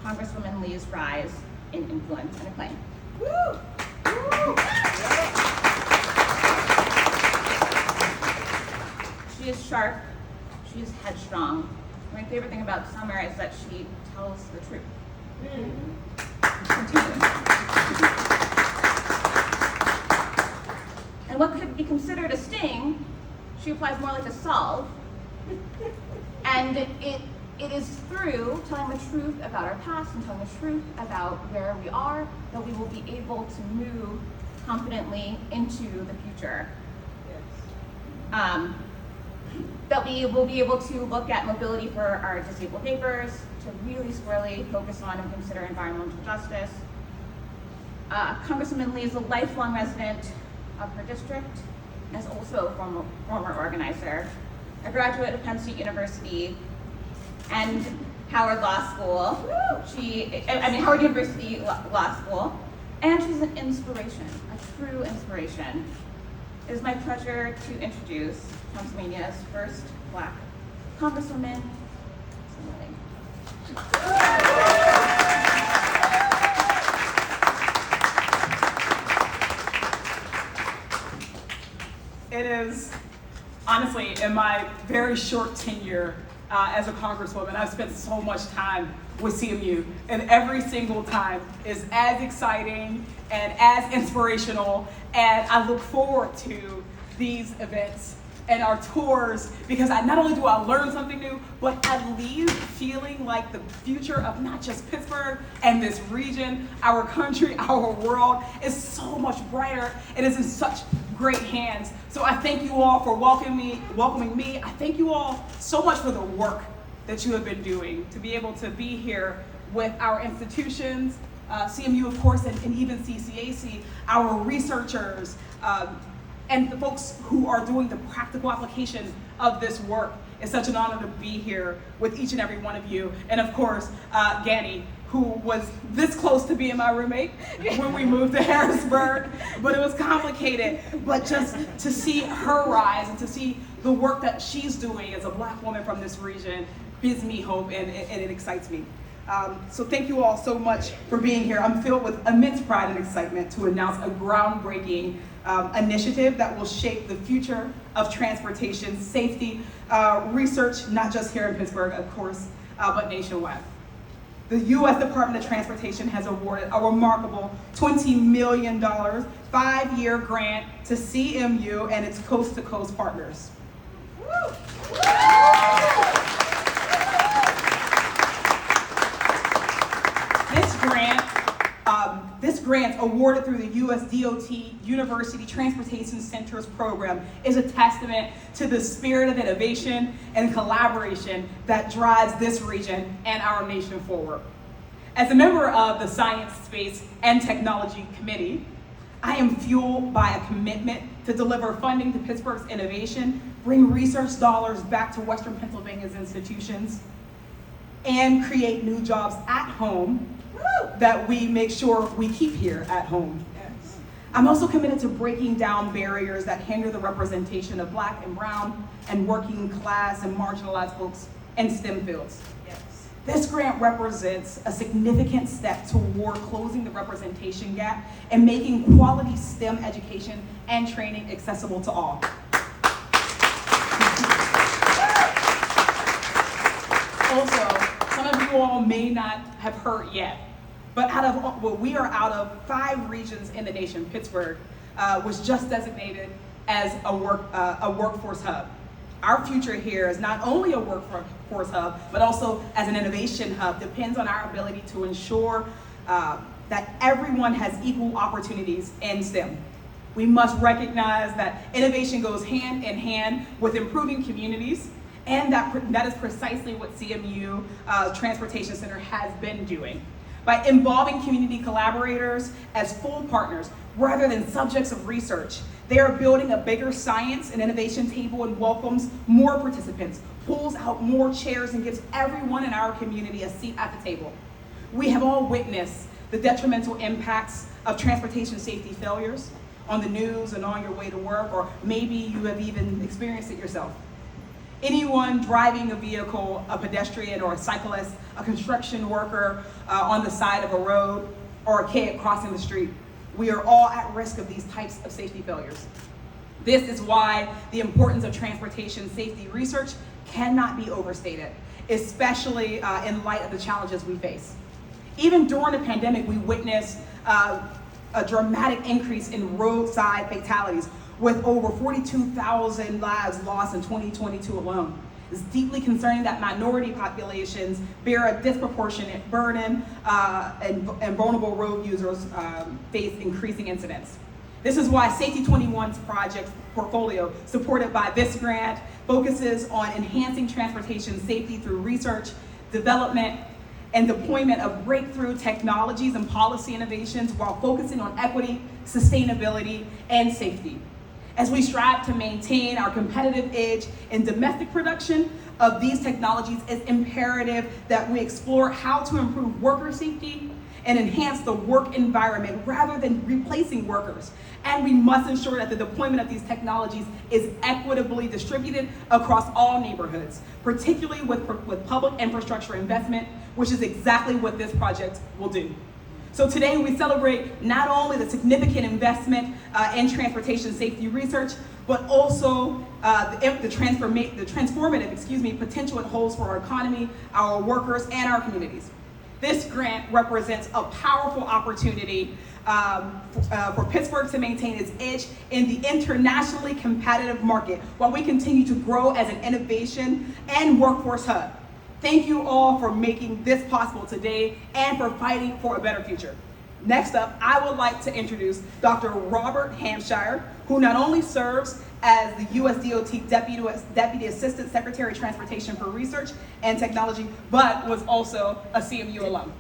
Congresswoman Lee's rise in influence and acclaim. Woo! Woo! She is sharp, she is headstrong. My favorite thing about Summer is that she tells the truth. And what could be considered a sting, she applies more like a salve. And it is through telling the truth about our past and telling the truth about where we are that we will be able to move confidently into the future. That we will be able to look at mobility for our disabled neighbors, to really squarely focus on and consider environmental justice. Congresswoman Lee is a lifelong resident of her district and is also a former organizer, a graduate of Penn State University and Howard Law School. Howard University Law School. And she's an inspiration, a true inspiration. It is my pleasure to introduce Pennsylvania's first Black Congresswoman, It is, honestly, in my very short tenure as a Congresswoman, I've spent so much time with CMU, and every single time is as exciting and as inspirational, and I look forward to these events and our tours because not only do I learn something new, but I leave feeling like the future of not just Pittsburgh and this region, our country, our world is so much brighter. It is in such great hands. So I thank you all for welcoming me. I thank you all so much for the work that you have been doing to be able to be here with our institutions, CMU of course, and even CCAC, our researchers, and the folks who are doing the practical application of this work. It's such an honor to be here with each and every one of you. And of course, Gani, who was this close to being my roommate when we moved to Harrisburg, but it was complicated. But just to see her rise and to see the work that she's doing as a Black woman from this region gives me hope and it excites me. So thank you all so much for being here. I'm filled with immense pride and excitement to announce a groundbreaking initiative that will shape the future of transportation safety research, not just here in Pittsburgh, of course, but nationwide. The U.S. Department of Transportation has awarded a remarkable $20 million 5-year grant to CMU and its coast-to-coast partners. Woo! This grant, awarded through the U.S. DOT University Transportation Centers program, is a testament to the spirit of innovation and collaboration that drives this region and our nation forward. As a member of the Science, Space, and Technology Committee, I am fueled by a commitment to deliver funding to Pittsburgh's innovation, bring research dollars back to Western Pennsylvania's institutions, and create new jobs at home that we make sure we keep here at home. Yes. I'm also committed to breaking down barriers that hinder the representation of Black and brown and working class and marginalized folks in STEM fields. Yes. This grant represents a significant step toward closing the representation gap and making quality STEM education and training accessible to all. Also, some of you all may not have heard yet, but we are out of 5 regions in the nation. Pittsburgh was just designated as a workforce hub. Our future here is not only a workforce hub, but also as an innovation hub. Depends on our ability to ensure that everyone has equal opportunities in STEM. We must recognize that innovation goes hand in hand with improving communities, and that is precisely what CMU Transportation Center has been doing. By involving community collaborators as full partners rather than subjects of research, they are building a bigger science and innovation table and welcomes more participants, pulls out more chairs, and gives everyone in our community a seat at the table. We have all witnessed the detrimental impacts of transportation safety failures on the news and on your way to work, or maybe you have even experienced it yourself. Anyone driving a vehicle, a pedestrian or a cyclist, a construction worker on the side of a road, or a kid crossing the street, we are all at risk of these types of safety failures. This is why the importance of transportation safety research cannot be overstated, especially in light of the challenges we face. Even during the pandemic, we witnessed a dramatic increase in roadside fatalities, with over 42,000 lives lost in 2022 alone. It's deeply concerning that minority populations bear a disproportionate burden and vulnerable road users face increasing incidents. This is why Safety 21's project portfolio, supported by this grant, focuses on enhancing transportation safety through research, development, and deployment of breakthrough technologies and policy innovations while focusing on equity, sustainability, and safety. As we strive to maintain our competitive edge in domestic production of these technologies, it's imperative that we explore how to improve worker safety and enhance the work environment rather than replacing workers. And we must ensure that the deployment of these technologies is equitably distributed across all neighborhoods, particularly with public infrastructure investment, which is exactly what this project will do. So today we celebrate not only the significant investment in transportation safety research, but also the transformative potential it holds for our economy, our workers, and our communities. This grant represents a powerful opportunity for Pittsburgh to maintain its edge in the internationally competitive market while we continue to grow as an innovation and workforce hub. Thank you all for making this possible today and for fighting for a better future. Next up, I would like to introduce Dr. Robert Hampshire, who not only serves as the USDOT Deputy Assistant Secretary of Transportation for Research and Technology, but was also a CMU alum.